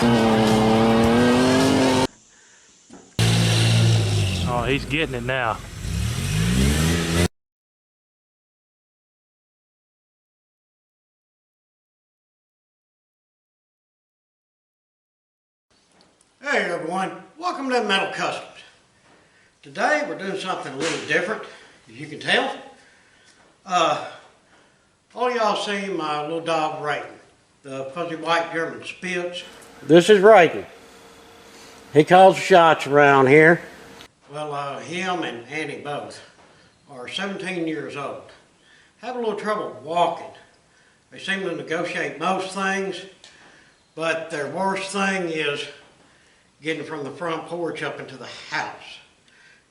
Oh, he's getting it now. Hey everyone, welcome to Metal Customs. Today we're doing something a little different, as you can tell. All y'all seen my little dog Raiden, the fuzzy white German Spitz. This is Raiden. He calls the shots around here. Well, him and Annie both are 17 years old. Have a little trouble walking. They seem to negotiate most things, but their worst thing is getting from the front porch up into the house.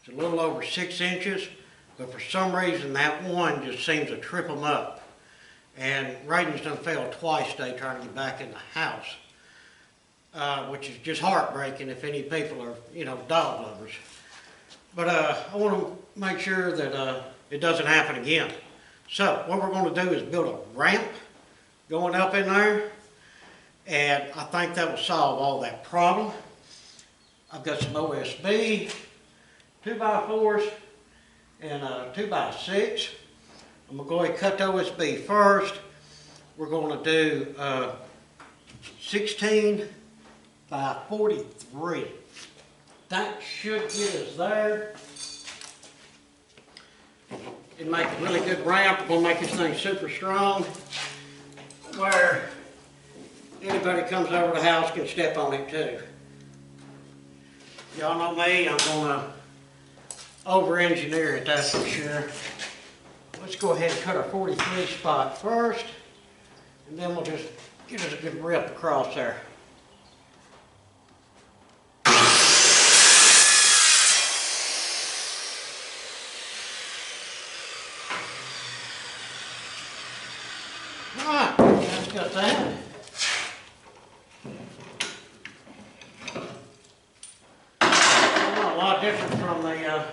It's a little over 6 inches, but for some reason that one just seems to trip them up. And Raiden's done failed twice today trying to get back in the house, which is just heartbreaking if any people are, dog lovers. But I want to make sure that it doesn't happen again. So what we're going to do is build a ramp going up in there, and I think that will solve all that problem. I've got some OSB, 2x4s, and 2x6. I'm going to go ahead and cut the OSB first. We're going to do 16 by 43. That should get us there. It'll make a really good ramp. We're going to make this thing super strong, where anybody comes over the house can step on it too. Y'all know me, I'm going to over-engineer it, that's for sure. Let's go ahead and cut our 43 spot first, and then we'll just get us a good rip across there. Alright, that's got that. Different from the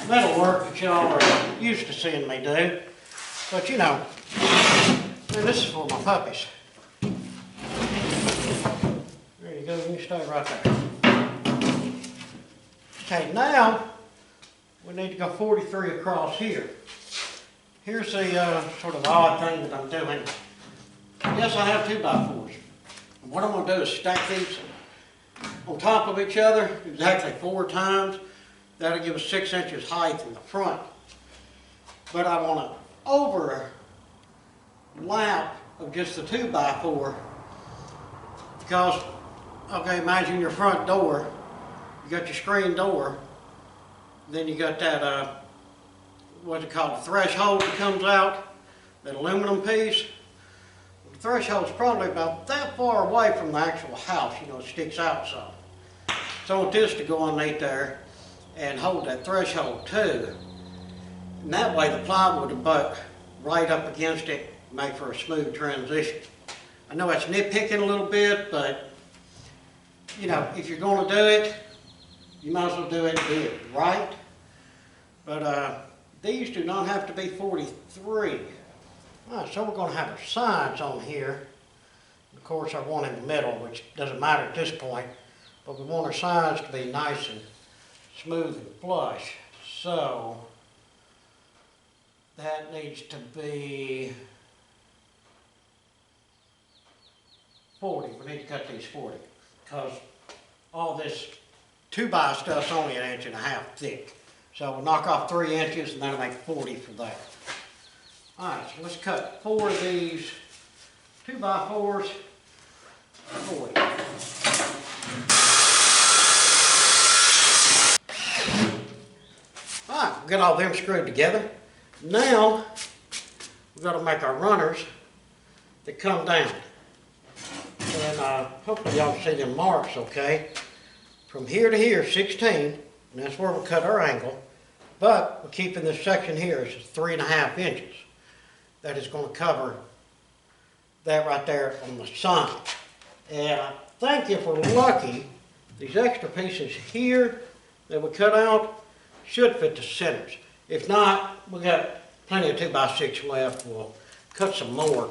metal work that y'all are used to seeing me do. But man, this is for my puppies. There you go, you can stay right there. Okay, now we need to go 43 across here. Here's the sort of odd thing that I'm doing. Yes, I have 2x4s. And what I'm going to do is stack these on top of each other exactly 4 times. That'll give us 6 inches height in the front. But I want to overlap of just the 2x4, because, okay, imagine your front door, you got your screen door, then you got that, what's it called, the threshold that comes out, that aluminum piece. The threshold's probably about that far away from the actual house, it sticks out some. So I want this to go underneath there and hold that threshold too. And that way the plywood will butt right up against it, make for a smooth transition. I know that's nitpicking a little bit, but if you're going to do it, you might as well do it right. But these do not have to be 43. All right, so we're going to have our sides on here. Of course, our one in the middle, which doesn't matter at this point, but we want our sides to be nice and smooth and flush. So that needs to be 40. We need to cut these 40, because all this 2x stuff's only 1.5 inches thick. So we'll knock off 3 inches, and that'll make 40 for that. Alright, so let's cut 4 of these 2x4s, 40. Alright, we've got all them screwed together. Now, we've got to make our runners that come down. And hopefully y'all can see them marks okay. From here to here, 16, and that's where we'll cut our angle. But we're keeping this section here is 3.5 inches. That is going to cover that right there on the side. And I think if we're lucky, these extra pieces here that we cut out should fit the centers. If not, we got plenty of 2x6 left. We'll cut some more.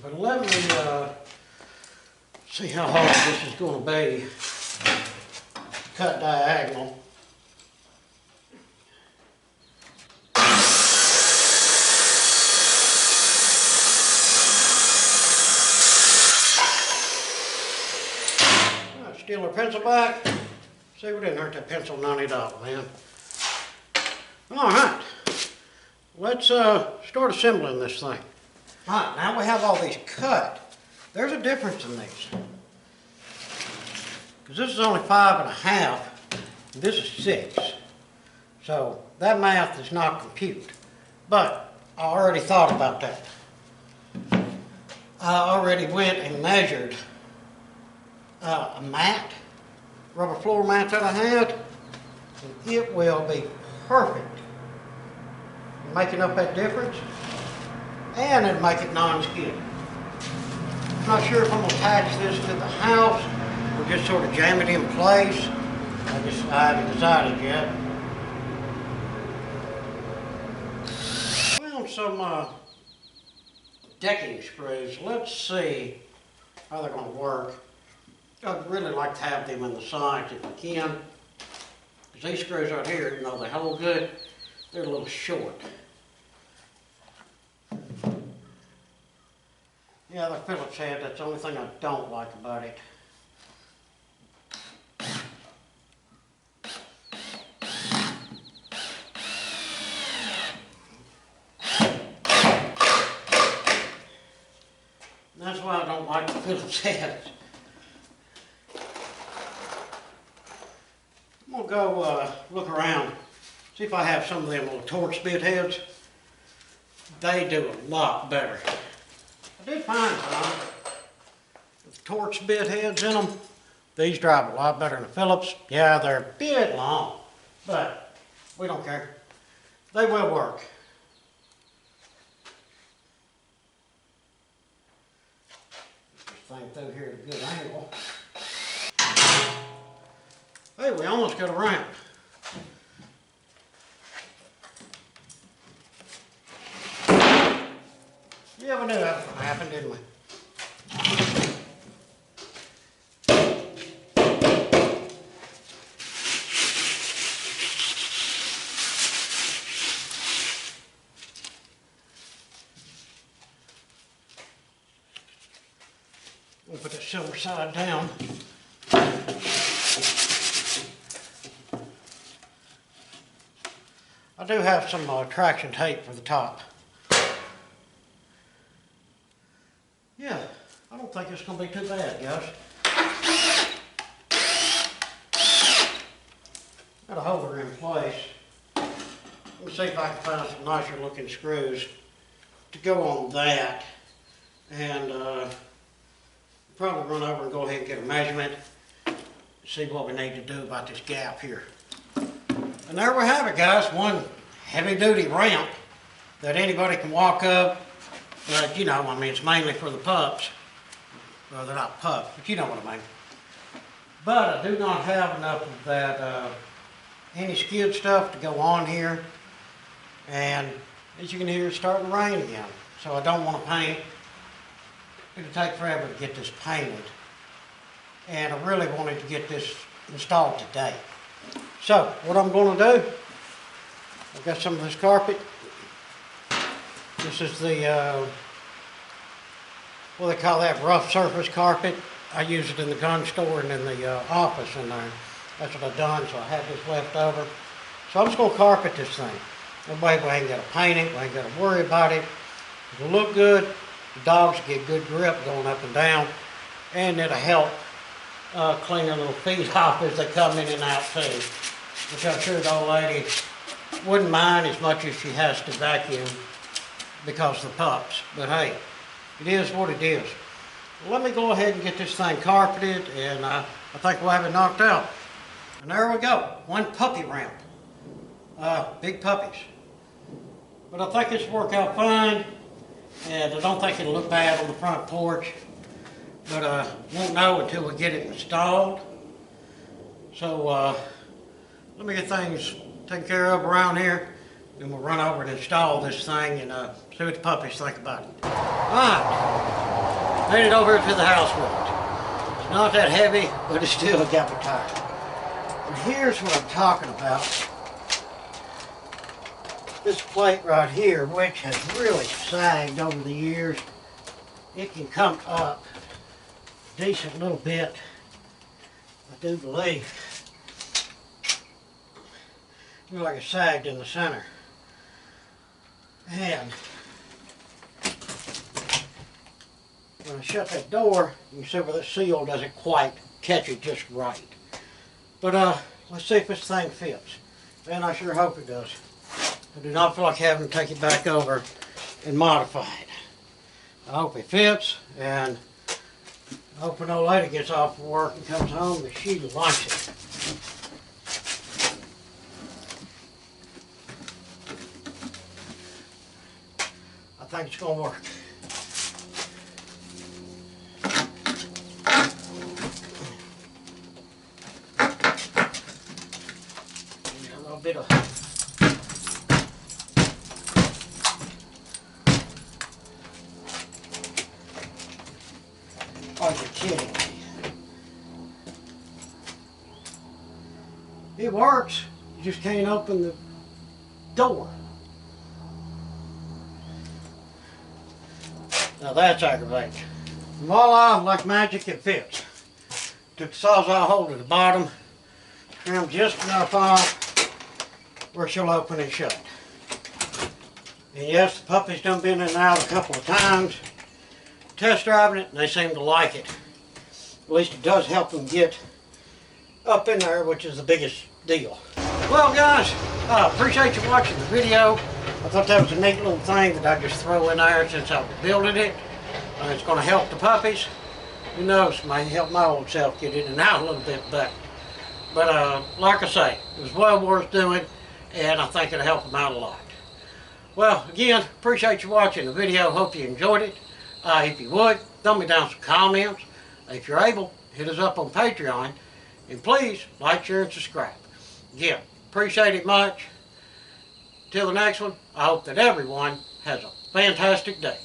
But let me See how hard this is going to be. Cut diagonal. Steal our pencil back. See, we didn't hurt that pencil none at all, man. All right, let's start assembling this thing. All right, now we have all these cut. There's a difference in these. Because this is only 5.5, and this is 6. So that math does not compute. But I already thought about that. I already went and measured a mat, rubber floor mat that I had, and it will be perfect in making up that difference, and it'll make it non-skid. I'm not sure if I'm going to attach this to the house or just sort of jam it in place. I haven't decided yet. Found some decking screws. Let's see how they're going to work. I'd really like to have them in the sides if we can. Because these screws right here, you know, they hold good. They're a little short. Yeah, they're Phillips head. That's the only thing I don't like about it. And that's why I don't like the Phillips heads. I'm gonna go look around, see if I have some of them little torch bit heads. They do a lot better. I did find some with torch bit heads in them. These drive a lot better than the Phillips. Yeah, they're a bit long, but we don't care. They will work. This thing through here at a good angle. Hey, we almost got a ramp. Yeah, we knew that was going to happen, didn't we? We'll put the silver side down. I do have some traction tape for the top. Yeah, I don't think it's going to be too bad, guys. Got to hold her in place. Let me see if I can find some nicer looking screws to go on that. And probably run over and go ahead and get a measurement. See what we need to do about this gap here. And there we have it, guys. One heavy-duty ramp that anybody can walk up. But, you know, I mean, it's mainly for the pups. Well, they're not pups, but you know what I mean. But I do not have enough of that any skid stuff to go on here. And as you can hear, it's starting to rain again. So I don't want to paint. It'll take forever to get this painted. And I really wanted to get this installed today. So, what I'm going to do, I've got some of this carpet. This is the, what they call that, rough surface carpet. I use it in the gun store and in the office in there. That's what I've done, so I have this left over. So I'm just going to carpet this thing. That way we ain't got to paint it, we ain't got to worry about it. It'll look good, the dogs get good grip going up and down, and it'll help clean their little feet off as they come in and out too. Which I'm sure the old lady wouldn't mind as much as she has to vacuum because of the pups. But hey, it is what it is. Let me go ahead and get this thing carpeted, and I think we'll have it knocked out. And there we go, one puppy ramp. Big puppies. But I think this will work out fine, and I don't think it'll look bad on the front porch. But won't know until we get it installed. So let me get things taken care of around here, and we'll run over and install this thing and see what the puppies think about it. Alright, made it over to the house with it. Not that heavy, but it still got me tired. And here's what I'm talking about. This plate right here, which has really sagged over the years, it can come up a decent little bit, I do believe. Looks like it's sagged in the center. And when I shut that door, you can see where the seal doesn't quite catch it just right. But let's see if this thing fits. And I sure hope it does. I do not feel like having to take it back over and modify it. I hope it fits, and I hope when old lady gets off of work and comes home that she likes it. I think it's going to work. A little bit of are you kidding me? It works. You just can't open the door. Now that's aggravating. Voila, like magic, it fits. Took the sawzall hole to the bottom, trimmed just enough off where she'll open and shut. And yes, the puppy's done been in and out a couple of times, test driving it, and they seem to like it. At least it does help them get up in there, which is the biggest deal. Well guys, I appreciate you watching the video. I thought that was a neat little thing that I just throw in there since I was building it. It's going to help the puppies. Who knows, may help my old self get in and out a little bit better. But like I say, it was well worth doing, and I think it'll help them out a lot. Well, again, appreciate you watching the video. Hope you enjoyed it. If you would, throw me down some comments. If you're able, hit us up on Patreon. And please, like, share, and subscribe. Again, appreciate it much. Till the next one, I hope that everyone has a fantastic day.